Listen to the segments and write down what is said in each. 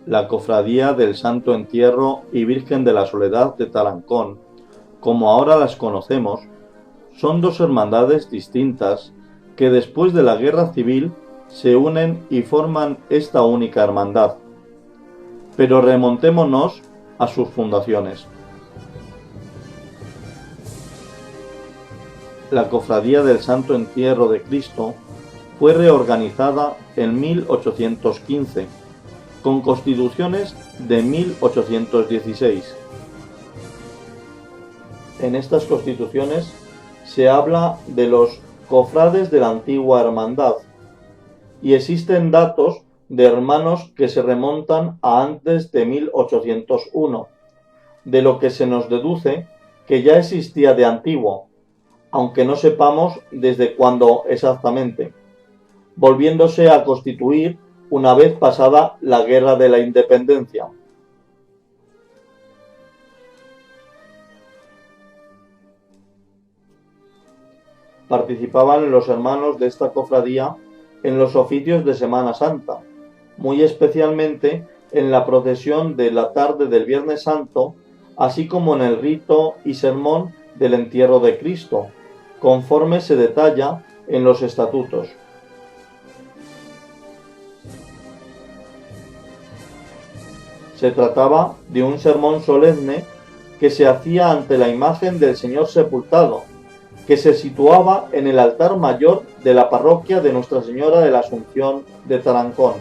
La Cofradía del Santo Entierro y Virgen de la Soledad de Tarancón, como ahora las conocemos, son dos hermandades distintas que después de la Guerra Civil se unen y forman esta única hermandad. Pero remontémonos a sus fundaciones. La Cofradía del Santo Entierro de Cristo fue reorganizada en 1815, con constituciones de 1816. En estas constituciones se habla de los cofrades de la antigua hermandad y existen datos de hermanos que se remontan a antes de 1801, de lo que se nos deduce que ya existía de antiguo, aunque no sepamos desde cuándo exactamente, volviéndose a constituir una vez pasada la Guerra de la Independencia. Participaban los hermanos de esta cofradía en los oficios de Semana Santa, muy especialmente en la procesión de la tarde del Viernes Santo, así como en el rito y sermón del entierro de Cristo, conforme se detalla en los estatutos. Se trataba de un sermón solemne que se hacía ante la imagen del Señor sepultado, que se situaba en el altar mayor de la parroquia de Nuestra Señora de la Asunción de Tarancón.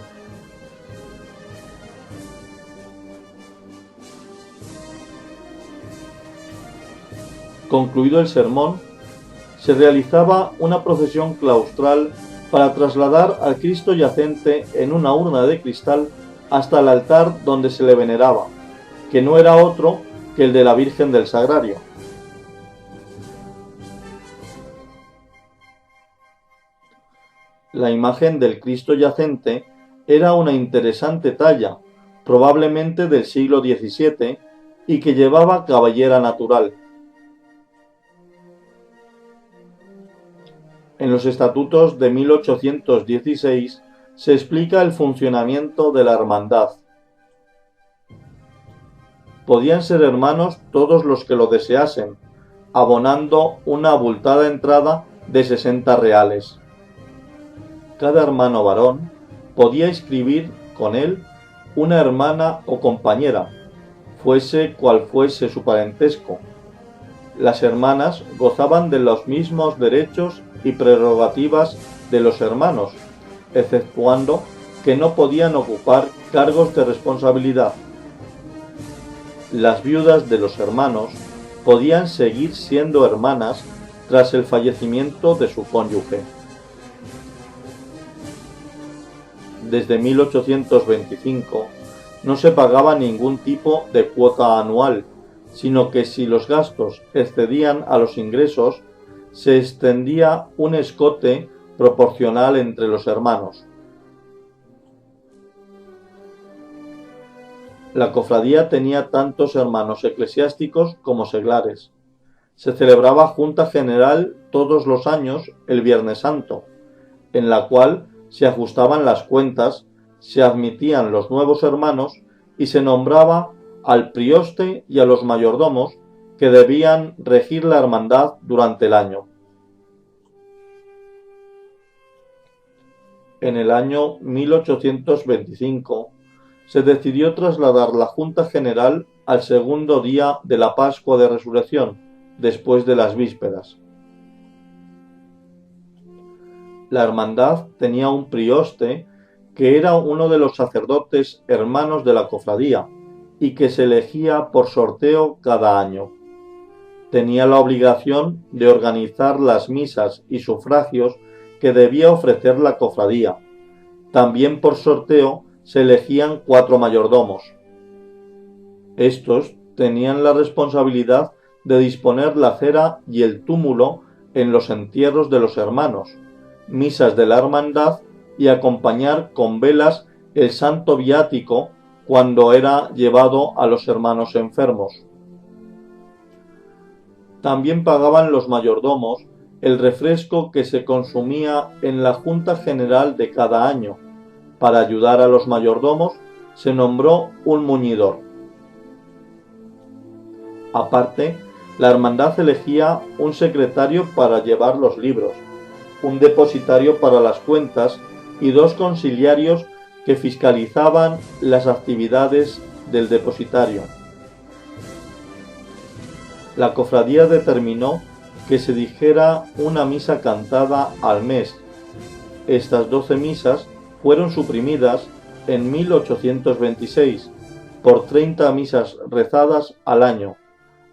Concluido el sermón, se realizaba una procesión claustral para trasladar al Cristo yacente en una urna de cristal hasta el altar donde se le veneraba, que no era otro que el de la Virgen del Sagrario. La imagen del Cristo yacente era una interesante talla, probablemente del siglo XVII, y que llevaba cabellera natural. En los estatutos de 1816 se explica el funcionamiento de la hermandad. Podían ser hermanos todos los que lo deseasen, abonando una abultada entrada de 60 reales. Cada hermano varón podía inscribir con él una hermana o compañera, fuese cual fuese su parentesco. Las hermanas gozaban de los mismos derechos y prerrogativas de los hermanos, exceptuando que no podían ocupar cargos de responsabilidad. Las viudas de los hermanos podían seguir siendo hermanas tras el fallecimiento de su cónyuge. Desde 1825 no se pagaba ningún tipo de cuota anual, sino que si los gastos excedían a los ingresos, se extendía un escote proporcional entre los hermanos. La cofradía tenía tantos hermanos eclesiásticos como seglares. Se celebraba junta general todos los años el Viernes Santo, en la cual se ajustaban las cuentas, se admitían los nuevos hermanos y se nombraba al prioste y a los mayordomos que debían regir la hermandad durante el año. En el año 1825 se decidió trasladar la Junta General al segundo día de la Pascua de Resurrección, después de las vísperas. La hermandad tenía un prioste que era uno de los sacerdotes hermanos de la cofradía y que se elegía por sorteo cada año. Tenía la obligación de organizar las misas y sufragios que debía ofrecer la cofradía. También por sorteo se elegían 4 mayordomos. Estos tenían la responsabilidad de disponer la cera y el túmulo en los entierros de los hermanos, misas de la hermandad y acompañar con velas el santo viático cuando era llevado a los hermanos enfermos. También pagaban los mayordomos el refresco que se consumía en la Junta General de cada año. Para ayudar a los mayordomos se nombró un muñidor. Aparte, la hermandad elegía un secretario para llevar los libros, un depositario para las cuentas y 2 consiliarios que fiscalizaban las actividades del depositario. La cofradía determinó que se dijera una misa cantada al mes. Estas 12 misas fueron suprimidas en 1826 por 30 misas rezadas al año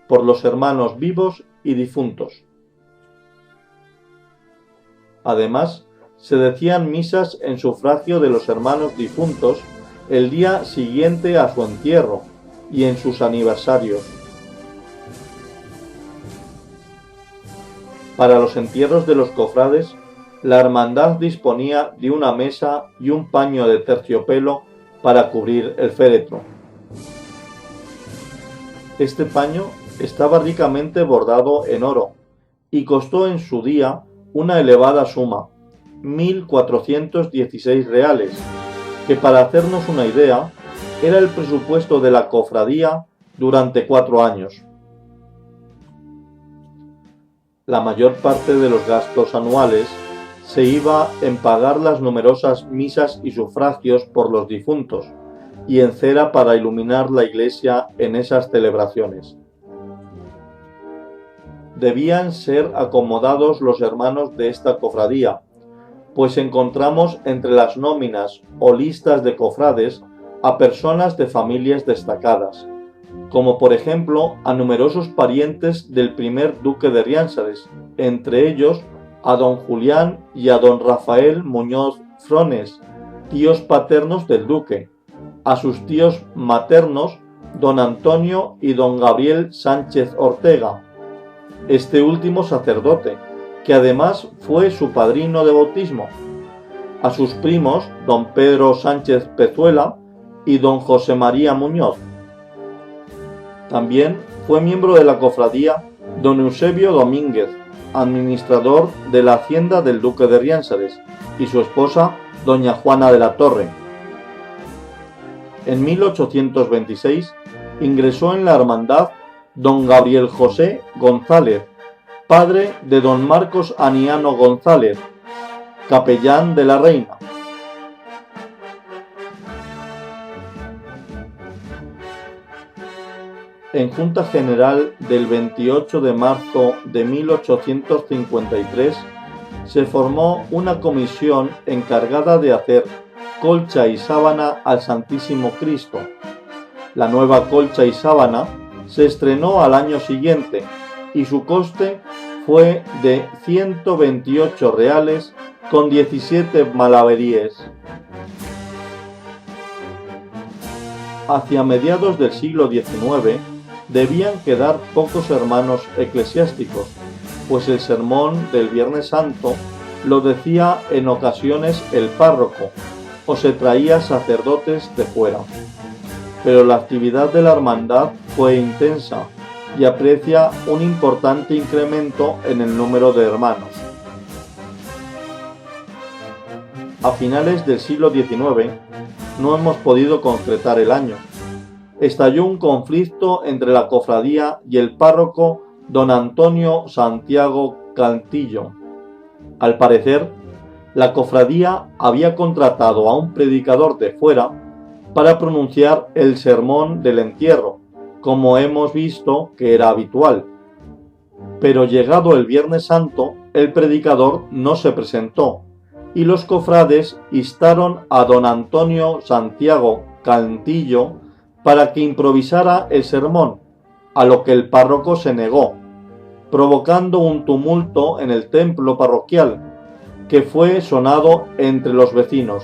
por los hermanos vivos y difuntos. Además, se decían misas en sufragio de los hermanos difuntos el día siguiente a su entierro y en sus aniversarios. Para los entierros de los cofrades, la hermandad disponía de una mesa y un paño de terciopelo para cubrir el féretro. Este paño estaba ricamente bordado en oro y costó en su día una elevada suma, 1.416 reales, que para hacernos una idea, era el presupuesto de la cofradía durante 4 años. La mayor parte de los gastos anuales se iba en pagar las numerosas misas y sufragios por los difuntos y en cera para iluminar la iglesia en esas celebraciones. Debían ser acomodados los hermanos de esta cofradía, pues encontramos entre las nóminas o listas de cofrades a personas de familias destacadas, como por ejemplo a numerosos parientes del primer duque de Riánsares, entre ellos a don Julián y a don Rafael Muñoz Frones, tíos paternos del duque, a sus tíos maternos don Antonio y don Gabriel Sánchez Ortega, este último sacerdote, que además fue su padrino de bautismo, a sus primos don Pedro Sánchez Pezuela y don José María Muñoz. También fue miembro de la cofradía don Eusebio Domínguez, administrador de la hacienda del duque de Riánsares, y su esposa doña Juana de la Torre. En 1826 ingresó en la hermandad don Gabriel José González, padre de don Marcos Aniano González, capellán de la Reina. En Junta General del 28 de marzo de 1853 se formó una comisión encargada de hacer colcha y sábana al Santísimo Cristo. La nueva colcha y sábana se estrenó al año siguiente y su coste fue de 128 reales con 17 malaveríes. Hacia mediados del siglo XIX debían quedar pocos hermanos eclesiásticos, pues el sermón del Viernes Santo lo decía en ocasiones el párroco o se traía sacerdotes de fuera. Pero la actividad de la hermandad fue intensa y aprecia un importante incremento en el número de hermanos. A finales del siglo XIX no hemos podido concretar el año. Estalló un conflicto entre la cofradía y el párroco don Antonio Santiago Cantillo. Al parecer, la cofradía había contratado a un predicador de fuera para pronunciar el sermón del entierro, como hemos visto que era habitual. Pero llegado el Viernes Santo, el predicador no se presentó, y los cofrades instaron a don Antonio Santiago Cantillo para que improvisara el sermón, a lo que el párroco se negó, provocando un tumulto en el templo parroquial, que fue sonado entre los vecinos.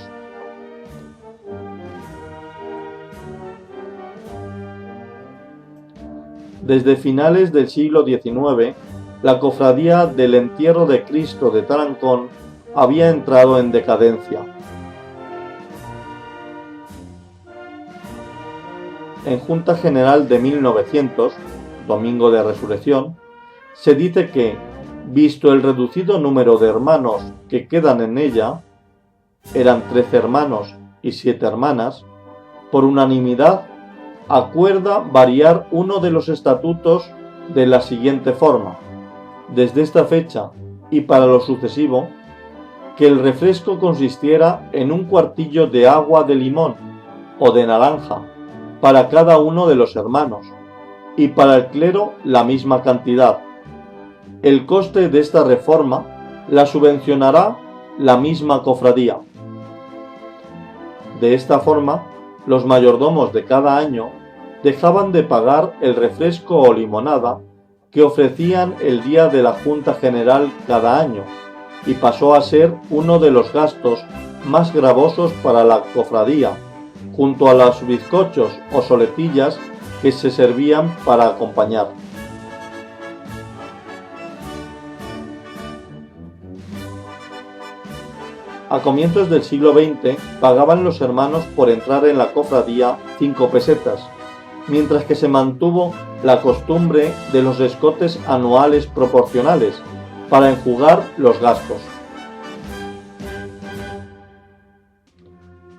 Desde finales del siglo XIX, la cofradía del Entierro de Cristo de Tarancón había entrado en decadencia. En Junta General de 1900, Domingo de Resurrección, se dice que, visto el reducido número de hermanos que quedan en ella, eran 13 hermanos y 7 hermanas, por unanimidad, acuerda variar uno de los estatutos de la siguiente forma: desde esta fecha y para lo sucesivo, que el refresco consistiera en un cuartillo de agua de limón o de naranja para cada uno de los hermanos, y para el clero la misma cantidad. El coste de esta reforma la subvencionará la misma cofradía. De esta forma, los mayordomos de cada año dejaban de pagar el refresco o limonada que ofrecían el día de la Junta General cada año, y pasó a ser uno de los gastos más gravosos para la cofradía, junto a los bizcochos o soletillas que se servían para acompañar. A comienzos del siglo XX pagaban los hermanos por entrar en la cofradía 5 pesetas, mientras que se mantuvo la costumbre de los escotes anuales proporcionales para enjugar los gastos.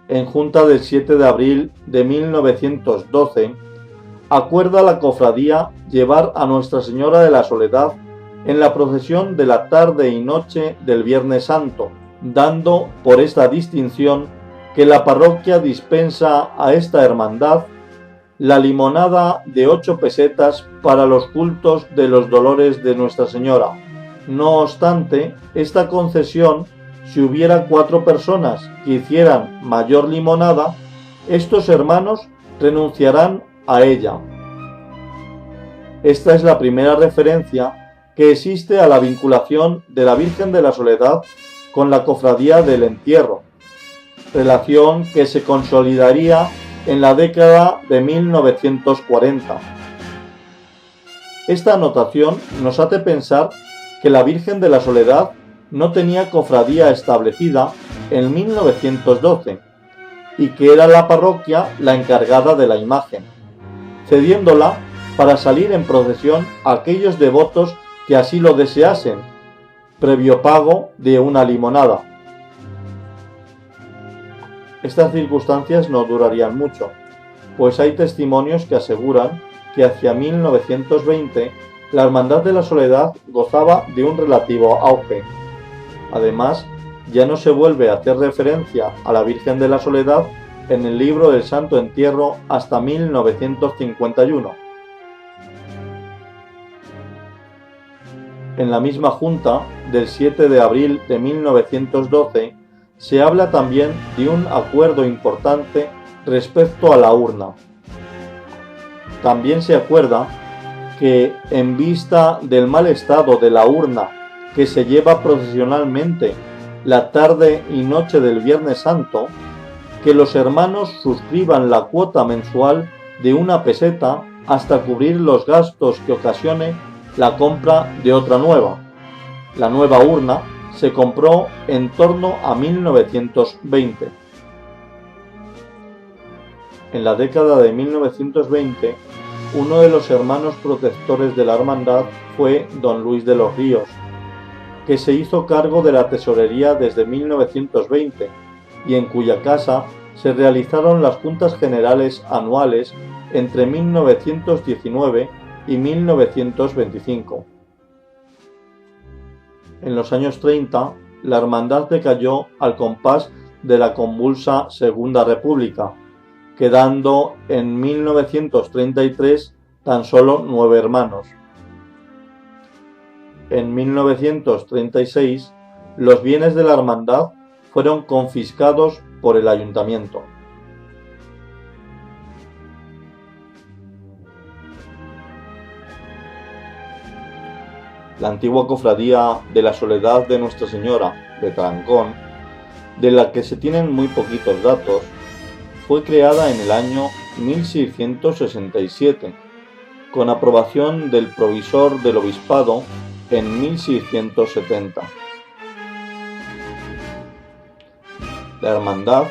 En junta del 7 de abril de 1912, acuerda la cofradía llevar a Nuestra Señora de la Soledad en la procesión de la tarde y noche del Viernes Santo, dando por esta distinción que la parroquia dispensa a esta hermandad la limonada de 8 pesetas para los cultos de los dolores de Nuestra Señora. No obstante, esta concesión, si hubiera 4 personas que hicieran mayor limonada, estos hermanos renunciarán a ella. Esta es la primera referencia que existe a la vinculación de la Virgen de la Soledad con la cofradía del entierro, relación que se consolidaría en la década de 1940. Esta anotación nos hace pensar que la Virgen de la Soledad no tenía cofradía establecida en 1912 y que era la parroquia la encargada de la imagen, cediéndola para salir en procesión a aquellos devotos que así lo deseasen, previo pago de una limonada. Estas circunstancias no durarían mucho, pues hay testimonios que aseguran que hacia 1920 la Hermandad de la Soledad gozaba de un relativo auge. Además, ya no se vuelve a hacer referencia a la Virgen de la Soledad en el libro del Santo Entierro hasta 1951. En la misma junta del 7 de abril de 1912 se habla también de un acuerdo importante respecto a la urna. También se acuerda que, en vista del mal estado de la urna que se lleva procesionalmente la tarde y noche del Viernes Santo, que los hermanos suscriban la cuota mensual de 1 peseta hasta cubrir los gastos que ocasione la compra de otra nueva. La nueva urna se compró en torno a 1920. En la década de 1920, uno de los hermanos protectores de la hermandad fue don Luis de los Ríos, que se hizo cargo de la tesorería desde 1920 y en cuya casa se realizaron las juntas generales anuales entre 1919 y 1925. En los años 30, la hermandad decayó al compás de la convulsa Segunda República, quedando en 1933 tan solo 9 hermanos. En 1936, los bienes de la hermandad fueron confiscados por el ayuntamiento. La antigua cofradía de la Soledad de Nuestra Señora de Tarancón, de la que se tienen muy poquitos datos, fue creada en el año 1667, con aprobación del provisor del obispado en 1670. La hermandad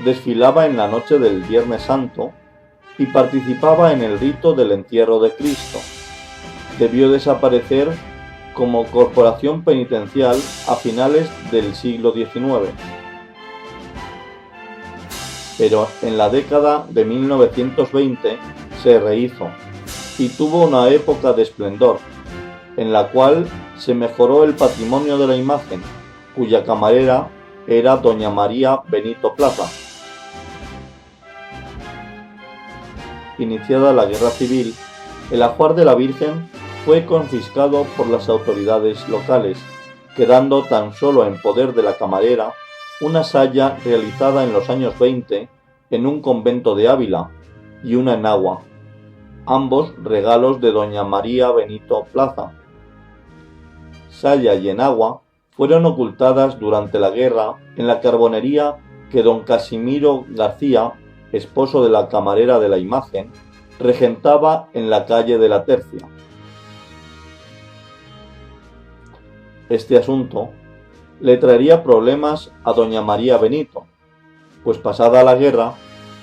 desfilaba en la noche del Viernes Santo y participaba en el rito del entierro de Cristo. Debió desaparecer como corporación penitencial a finales del siglo XIX. pero en la década de 1920 se rehizo y tuvo una época de esplendor, en la cual se mejoró el patrimonio de la imagen, cuya camarera era doña María Benito Plaza. Iniciada la Guerra Civil, el ajuar de la Virgen fue confiscado por las autoridades locales, quedando tan solo en poder de la camarera una saya realizada en los años 20 en un convento de Ávila y una en agua, ambos regalos de doña María Benito Plaza. Saya y enagua fueron ocultadas durante la guerra en la carbonería que don Casimiro García, esposo de la camarera de la imagen, regentaba en la calle de la Tercia. Este asunto le traería problemas a doña María Benito, pues pasada la guerra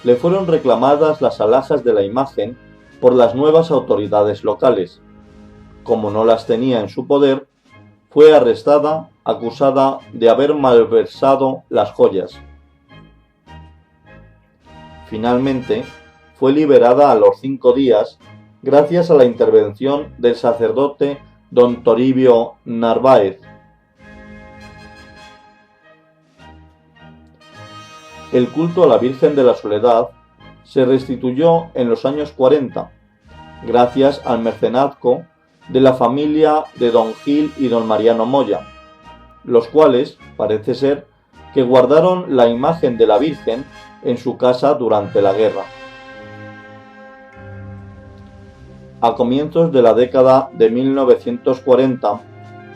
le fueron reclamadas las alhajas de la imagen por las nuevas autoridades locales. Como no las tenía en su poder, fue arrestada acusada de haber malversado las joyas. Finalmente, fue liberada a los 5 días gracias a la intervención del sacerdote don Toribio Narváez. El culto a la Virgen de la Soledad se restituyó en los años 40, gracias al mecenazgo de la familia de don Gil y don Mariano Moya, los cuales, parece ser, que guardaron la imagen de la Virgen en su casa durante la guerra. A comienzos de la década de 1940,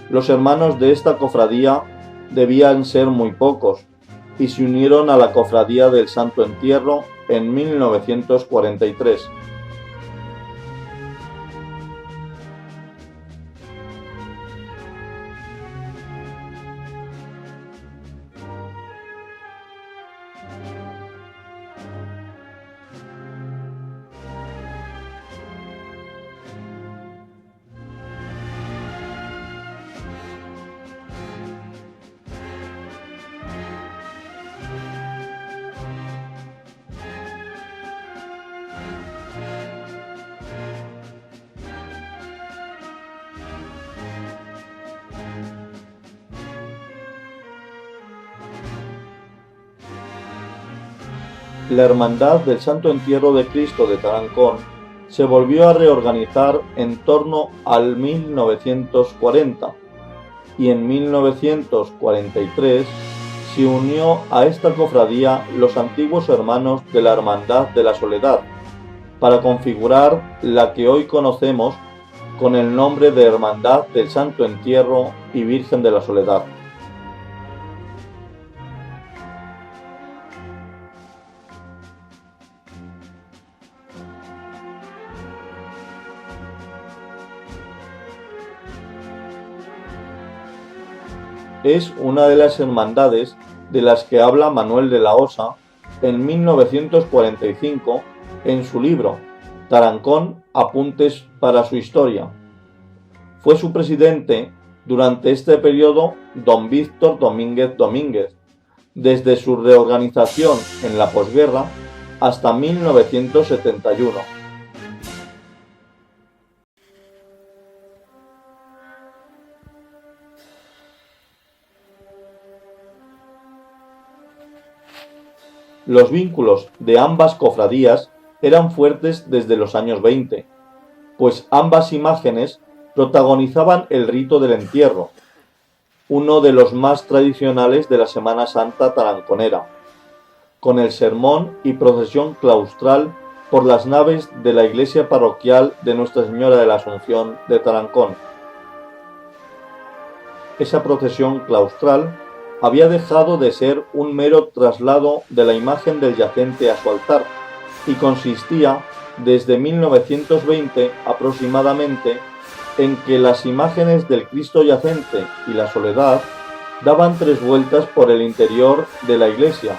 los hermanos de esta cofradía debían ser muy pocos y se unieron a la Cofradía del Santo Entierro en 1943. La Hermandad del Santo Entierro de Cristo de Tarancón se volvió a reorganizar en torno al 1940 y en 1943 se unió a esta cofradía los antiguos hermanos de la Hermandad de la Soledad para configurar la que hoy conocemos con el nombre de Hermandad del Santo Entierro y Virgen de la Soledad. Es una de las hermandades de las que habla Manuel de la Osa en 1945 en su libro Tarancón, apuntes para su historia. Fue su presidente durante este periodo don Víctor Domínguez Domínguez, desde su reorganización en la posguerra hasta 1971. Los vínculos de ambas cofradías eran fuertes desde los años 20, pues ambas imágenes protagonizaban el rito del entierro, uno de los más tradicionales de la Semana Santa taranconera, con el sermón y procesión claustral por las naves de la iglesia parroquial de Nuestra Señora de la Asunción de Tarancón. Esa procesión claustral había dejado de ser un mero traslado de la imagen del yacente a su altar y consistía, desde 1920 aproximadamente, en que las imágenes del Cristo yacente y la Soledad daban 3 vueltas por el interior de la iglesia,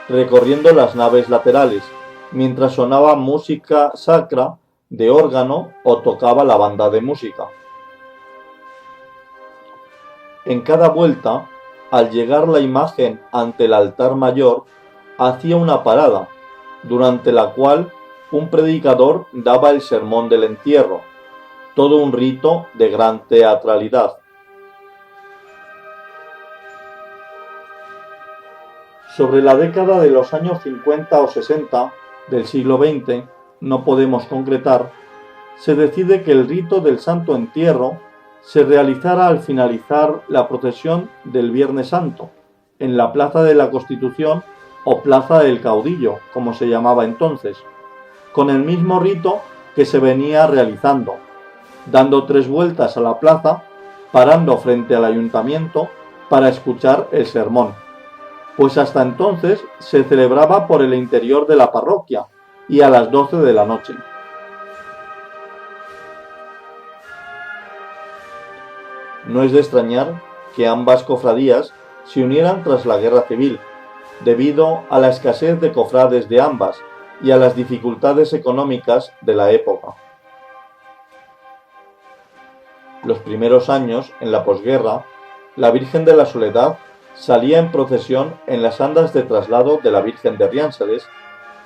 recorriendo las naves laterales, mientras sonaba música sacra de órgano o tocaba la banda de música. En cada vuelta, al llegar la imagen ante el altar mayor, hacía una parada, durante la cual un predicador daba el sermón del entierro, todo un rito de gran teatralidad. Sobre la década de los años 50 o 60 del siglo XX, no podemos concretar, se decide que el rito del Santo Entierro se realizara al finalizar la procesión del Viernes Santo, en la Plaza de la Constitución o Plaza del Caudillo, como se llamaba entonces, con el mismo rito que se venía realizando, dando 3 vueltas a la plaza, parando frente al ayuntamiento para escuchar el sermón, pues hasta entonces se celebraba por el interior de la parroquia y a las 12 de la noche. No es de extrañar que ambas cofradías se unieran tras la Guerra Civil, debido a la escasez de cofrades de ambas y a las dificultades económicas de la época. Los primeros años, en la posguerra, la Virgen de la Soledad salía en procesión en las andas de traslado de la Virgen de Riánsares,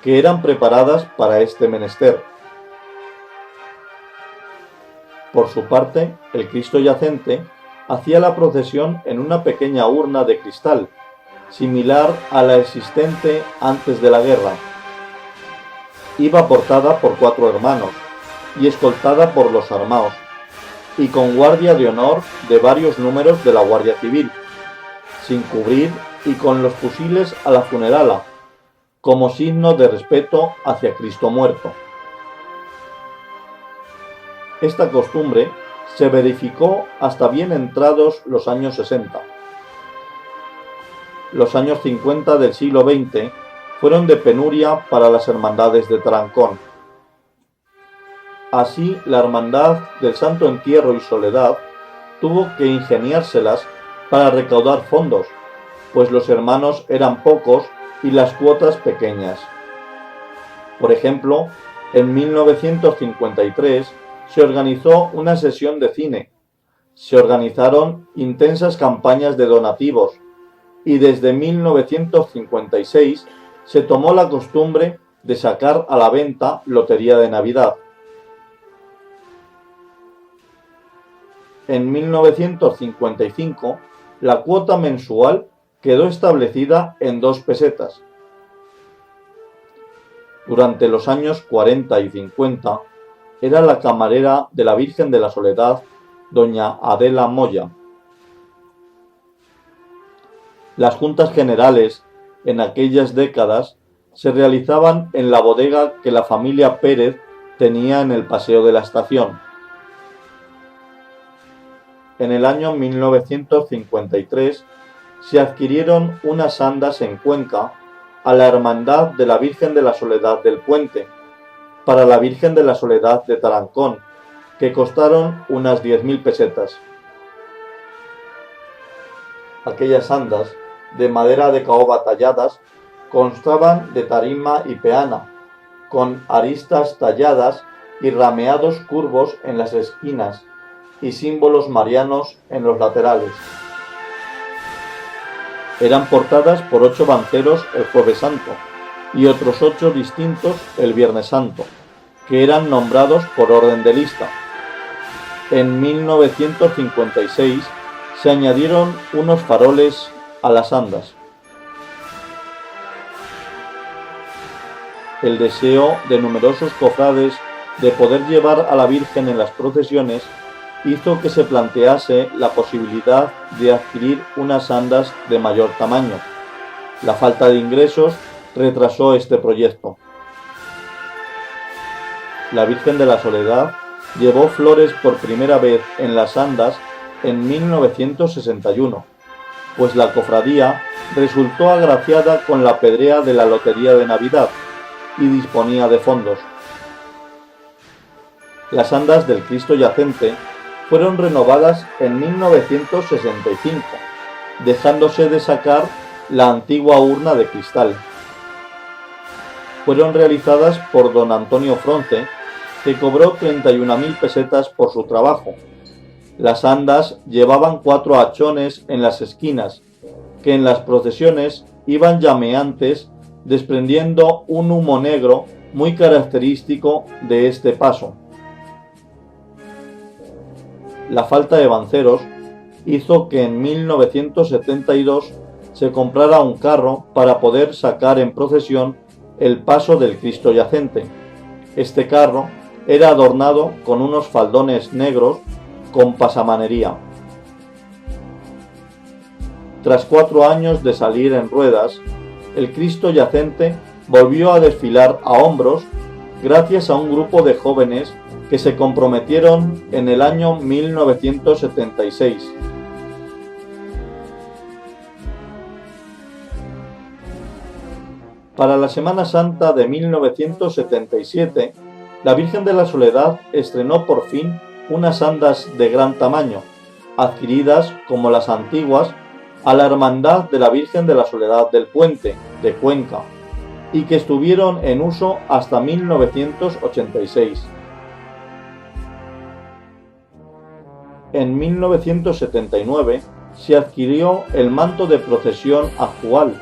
que eran preparadas para este menester. Por su parte, el Cristo yacente hacía la procesión en una pequeña urna de cristal, similar a la existente antes de la guerra. Iba portada por 4 hermanos y escoltada por los armaos, y con guardia de honor de varios números de la Guardia Civil, sin cubrir y con los fusiles a la funerala, como signo de respeto hacia Cristo muerto. Esta costumbre se verificó hasta bien entrados los años 60. Los años 50 del siglo XX fueron de penuria para las hermandades de Tarancón. Así, la Hermandad del Santo Entierro y Soledad tuvo que ingeniárselas para recaudar fondos, pues los hermanos eran pocos y las cuotas pequeñas. Por ejemplo, en 1953 se organizó una sesión de cine, se organizaron intensas campañas de donativos y desde 1956 se tomó la costumbre de sacar a la venta lotería de Navidad. En 1955, la cuota mensual quedó establecida en 2 pesetas. Durante los años 40 y 50, era la camarera de la Virgen de la Soledad, doña Adela Moya. Las juntas generales, en aquellas décadas, se realizaban en la bodega que la familia Pérez tenía en el Paseo de la Estación. En el año 1953 se adquirieron unas andas en Cuenca a la Hermandad de la Virgen de la Soledad del Puente, para la Virgen de la Soledad de Tarancón, que costaron unas 10.000 pesetas. Aquellas andas, de madera de caoba talladas, constaban de tarima y peana, con aristas talladas y rameados curvos en las esquinas, y símbolos marianos en los laterales. Eran portadas por 8 banceros el Jueves Santo y otros 8 distintos el Viernes Santo, que eran nombrados por orden de lista. En 1956 se añadieron unos faroles a las andas. El deseo de numerosos cofrades de poder llevar a la Virgen en las procesiones hizo que se plantease la posibilidad de adquirir unas andas de mayor tamaño. La falta de ingresos retrasó este proyecto. La Virgen de la Soledad llevó flores por primera vez en las andas en 1961, pues la cofradía resultó agraciada con la pedrea de la Lotería de Navidad y disponía de fondos. Las andas del Cristo yacente fueron renovadas en 1965, dejándose de sacar la antigua urna de cristal. Fueron realizadas por don Antonio Fronce, que cobró 31.000 pesetas por su trabajo. Las andas llevaban 4 hachones en las esquinas, que en las procesiones iban llameantes desprendiendo un humo negro muy característico de este paso. La falta de banceros hizo que en 1972 se comprara un carro para poder sacar en procesión el paso del Cristo Yacente. Este carro era adornado con unos faldones negros con pasamanería. Tras 4 años de salir en ruedas, el Cristo Yacente volvió a desfilar a hombros gracias a un grupo de jóvenes que se comprometieron en el año 1976. Para la Semana Santa de 1977, la Virgen de la Soledad estrenó por fin unas andas de gran tamaño, adquiridas como las antiguas a la Hermandad de la Virgen de la Soledad del Puente, de Cuenca, y que estuvieron en uso hasta 1986. En 1979 se adquirió el manto de procesión actual,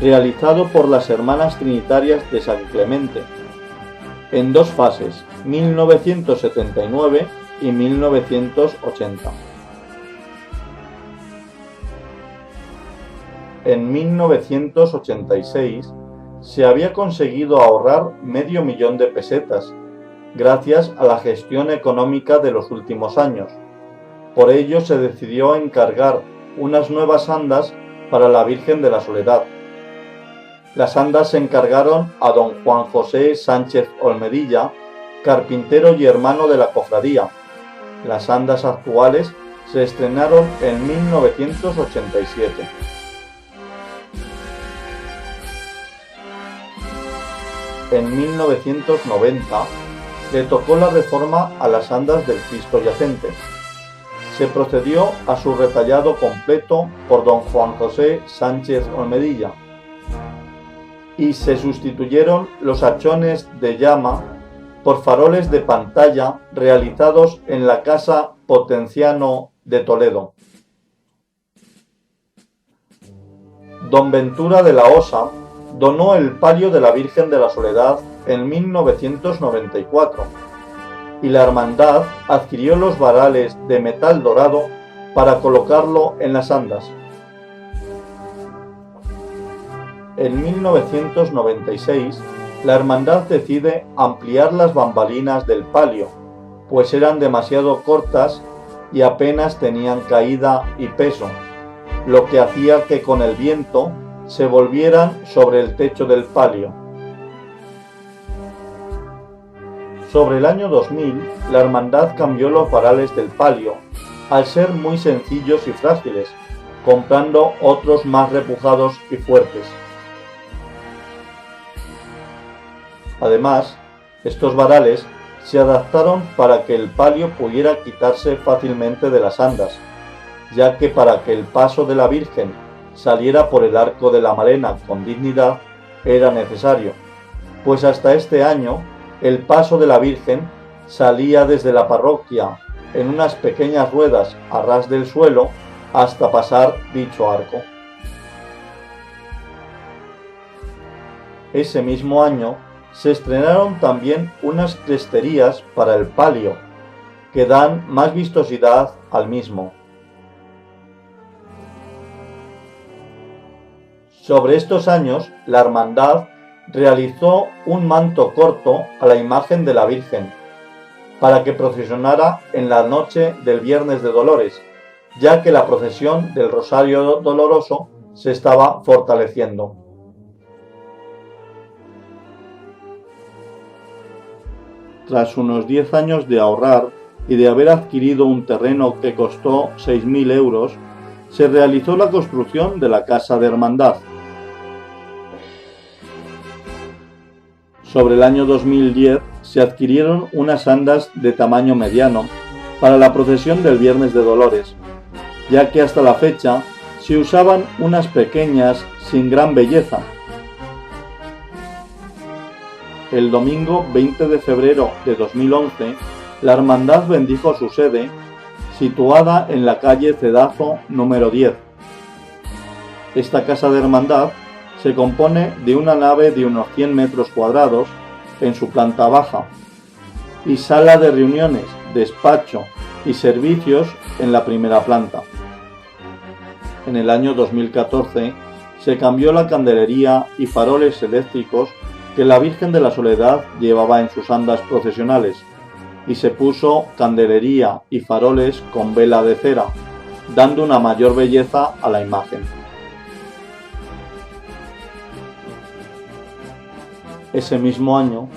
realizado por las Hermanas Trinitarias de San Clemente, en 2 fases, 1979 y 1980. En 1986 se había conseguido ahorrar $500,000 de pesetas, gracias a la gestión económica de los últimos años. Por ello se decidió encargar unas nuevas andas para la Virgen de la Soledad. Las andas se encargaron a don Juan José Sánchez Olmedilla, carpintero y hermano de la cofradía. Las andas actuales se estrenaron en 1987. En 1990 le tocó la reforma a las andas del Cristo Yacente. Se procedió a su retallado completo por don Juan José Sánchez Olmedilla y se sustituyeron los hachones de llama por faroles de pantalla realizados en la Casa Potenciano de Toledo. Don Ventura de la Osa donó el palio de la Virgen de la Soledad en 1994 y la hermandad adquirió los varales de metal dorado para colocarlo en las andas. En 1996, la hermandad decide ampliar las bambalinas del palio, pues eran demasiado cortas y apenas tenían caída y peso, lo que hacía que con el viento se volvieran sobre el techo del palio. Sobre el año 2000, la hermandad cambió los varales del palio, al ser muy sencillos y frágiles, comprando otros más repujados y fuertes. Además, estos varales se adaptaron para que el palio pudiera quitarse fácilmente de las andas, ya que para que el paso de la Virgen saliera por el arco de la Malena con dignidad era necesario, pues hasta este año el paso de la Virgen salía desde la parroquia en unas pequeñas ruedas a ras del suelo hasta pasar dicho arco. Ese mismo año se estrenaron también unas cresterías para el palio, que dan más vistosidad al mismo. Sobre estos años, la hermandad realizó un manto corto a la imagen de la Virgen, para que procesionara en la noche del Viernes de Dolores, ya que la procesión del Rosario Doloroso se estaba fortaleciendo. Tras unos 10 años de ahorrar y de haber adquirido un terreno que costó 6.000 euros, se realizó la construcción de la Casa de Hermandad. Sobre el año 2010 se adquirieron unas andas de tamaño mediano para la procesión del Viernes de Dolores, ya que hasta la fecha se usaban unas pequeñas sin gran belleza. El domingo 20 de febrero de 2011, la hermandad bendijo su sede, situada en la calle Cedazo número 10. Esta casa de hermandad se compone de una nave de unos 100 metros cuadrados en su planta baja y sala de reuniones, despacho y servicios en la primera planta. En el año 2014 se cambió la candelería y faroles eléctricos que la Virgen de la Soledad llevaba en sus andas procesionales y se puso candelería y faroles con vela de cera, dando una mayor belleza a la imagen. Ese mismo año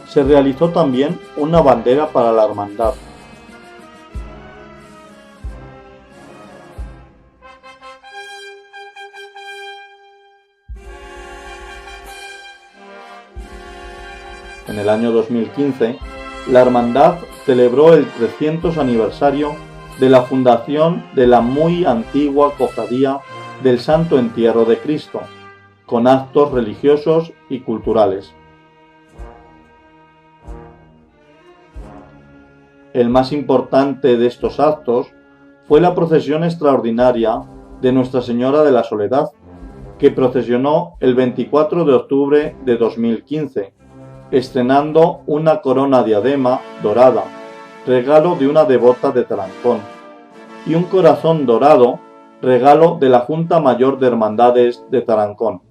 se realizó también una bandera para la hermandad. En el año 2015, la hermandad celebró el 300 aniversario de la fundación de la muy antigua cofradía del Santo Entierro de Cristo, con actos religiosos y culturales. El más importante de estos actos fue la procesión extraordinaria de Nuestra Señora de la Soledad, que procesionó el 24 de octubre de 2015, estrenando una corona diadema dorada, regalo de una devota de Tarancón, y un corazón dorado, regalo de la Junta Mayor de Hermandades de Tarancón.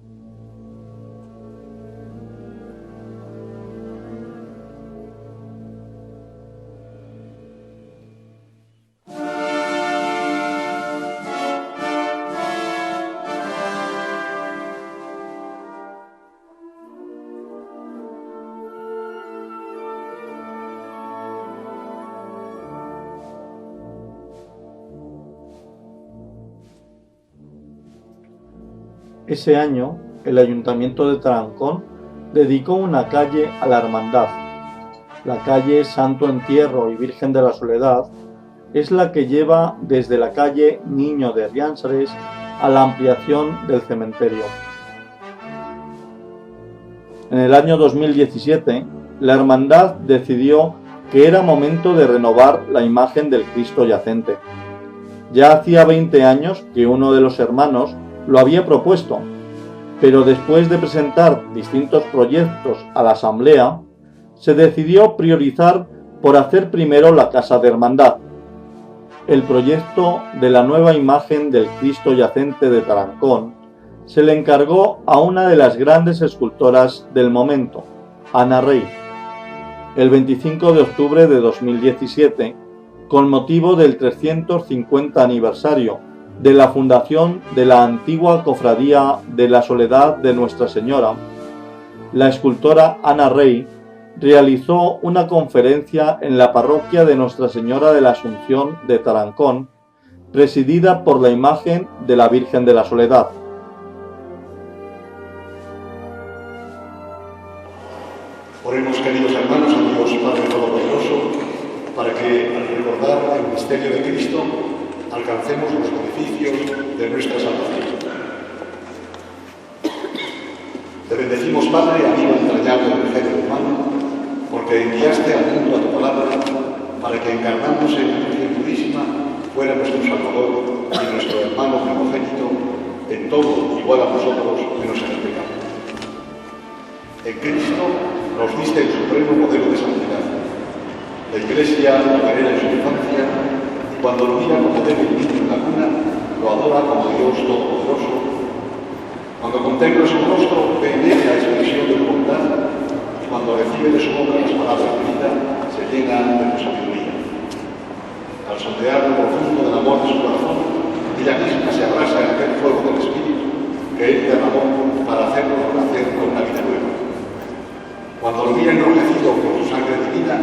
Ese año, el Ayuntamiento de Tarancón dedicó una calle a la hermandad. La calle Santo Entierro y Virgen de la Soledad es la que lleva desde la calle Niño de Riánsares a la ampliación del cementerio. En el año 2017, la hermandad decidió que era momento de renovar la imagen del Cristo yacente. Ya hacía 20 años que uno de los hermanos lo había propuesto, pero después de presentar distintos proyectos a la asamblea, se decidió priorizar por hacer primero la casa de hermandad. El proyecto de la nueva imagen del Cristo yacente de Tarancón se le encargó a una de las grandes escultoras del momento, Ana Rey, el 25 de octubre de 2017, con motivo del 350 aniversario de la fundación de la antigua Cofradía de la Soledad de Nuestra Señora. La escultora Ana Rey realizó una conferencia en la parroquia de Nuestra Señora de la Asunción de Tarancón, presidida por la imagen de la Virgen de la Soledad. Oremos, queridos hermanos, a Dios Padre Todopoderoso, para que al recordar el misterio de Cristo alcancemos los beneficios de nuestra salvación. Te bendecimos, Padre, amigo entrañable del género humano, porque enviaste al mundo a tu palabra para que, encarnándose en la Virgen Purísima, fuera nuestro Salvador y nuestro hermano primogénito, en todo igual a nosotros menos en el pecado. En Cristo nos diste el supremo modelo de santidad. La Iglesia lo venera en su infancia y cuando lo mira como debe el niño en la cuna, lo adora como Dios Todopoderoso. Cuando contempla su rostro, ve en él la expresión de su bondad y cuando recibe de su boca las palabras de vida, se llena de su sabiduría. Al sondear lo profundo del amor de su corazón, ella misma se abrasa en aquel fuego del Espíritu que él derramó para hacerlo nacer con una vida nueva. Cuando lo mira enrojecido por su sangre divina,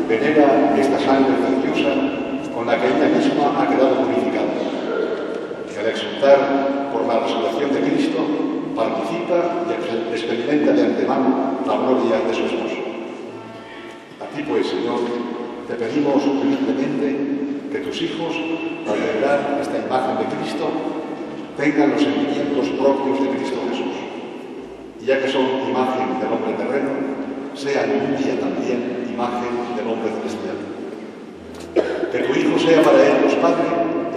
venera esta sangre preciosa con la que ella misma ha quedado purificada. Y al exultar por la resurrección de Cristo, participa y experimenta de antemano la gloria de su esposo. A ti, pues, Señor, te pedimos humildemente que tus hijos, al venerar esta imagen de Cristo, tengan los sentimientos propios de Cristo Jesús. Y ya que son imagen del hombre terreno, sean un día también imagen del hombre celestial. Que tu Hijo sea para ellos, Padre,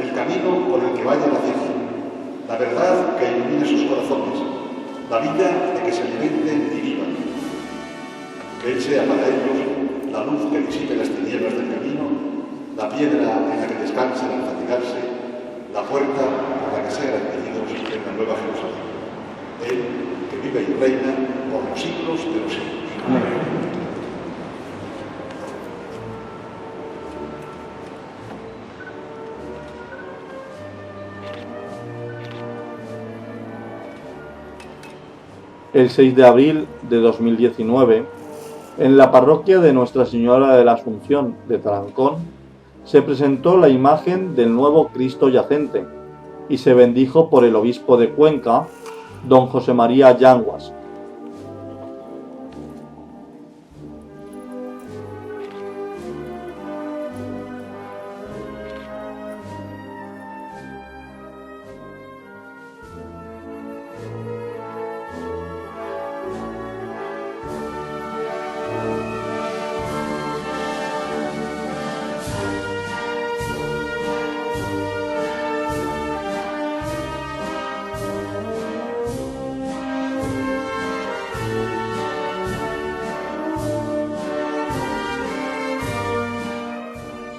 el camino por el que vayan hacia ti, la verdad que ilumine sus corazones, la vida de que se alimenten y vivan. Que Él sea para ellos la luz que disipe las tinieblas del camino, la piedra en la que descansen al fatigarse, la puerta por la que sean admitidos en la nueva Jerusalén. Él, que vive y reina por los siglos de los siglos. Amén. El 6 de abril de 2019, en la parroquia de Nuestra Señora de la Asunción de Tarancón, se presentó la imagen del nuevo Cristo yacente y se bendijo por el obispo de Cuenca, don José María Yanguas.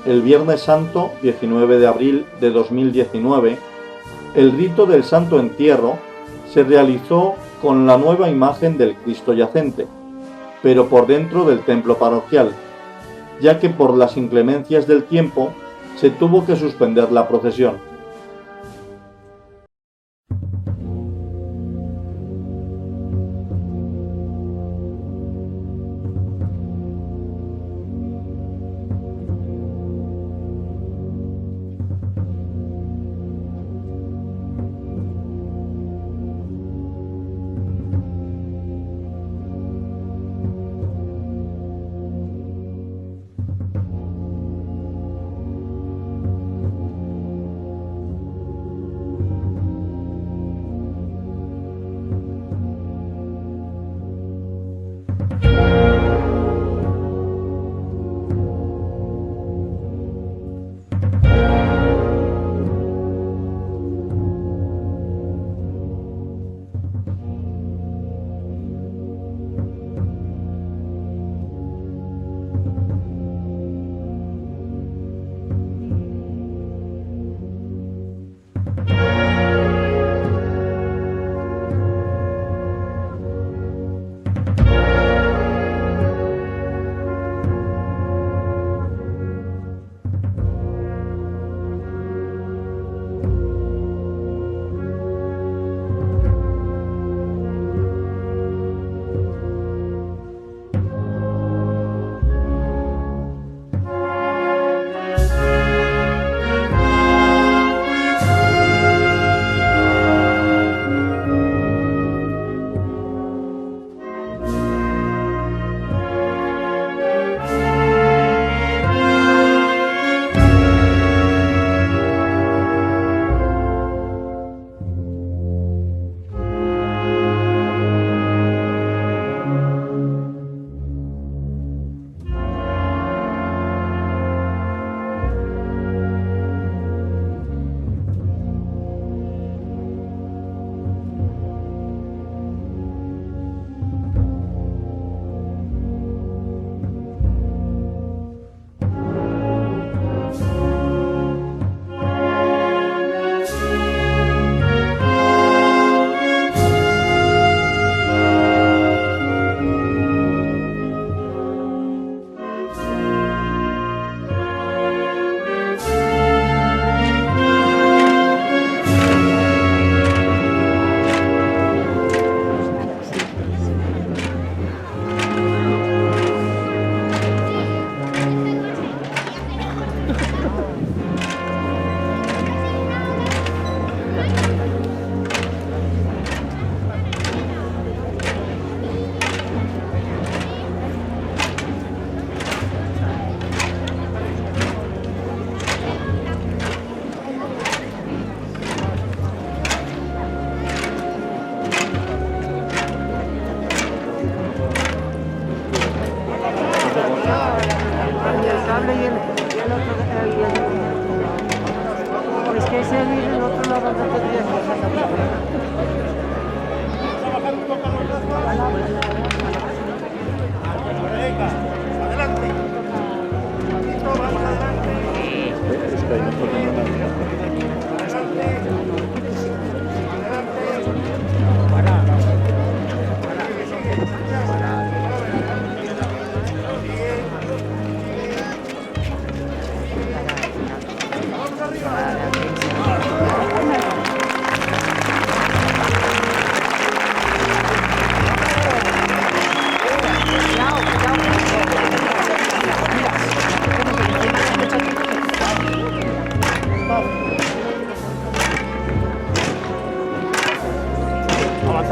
El Viernes Santo, 19 de abril de 2019, el rito del Santo Entierro se realizó con la nueva imagen del Cristo yacente, pero por dentro del templo parroquial, ya que por las inclemencias del tiempo se tuvo que suspender la procesión.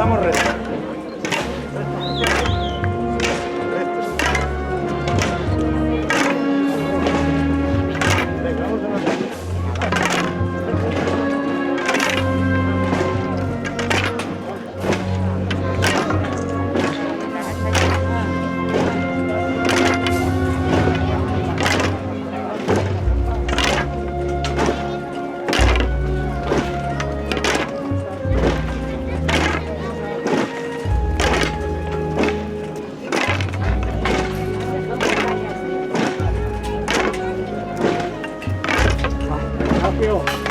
Estamos rectos. Venga, vamos a matar. Rápido.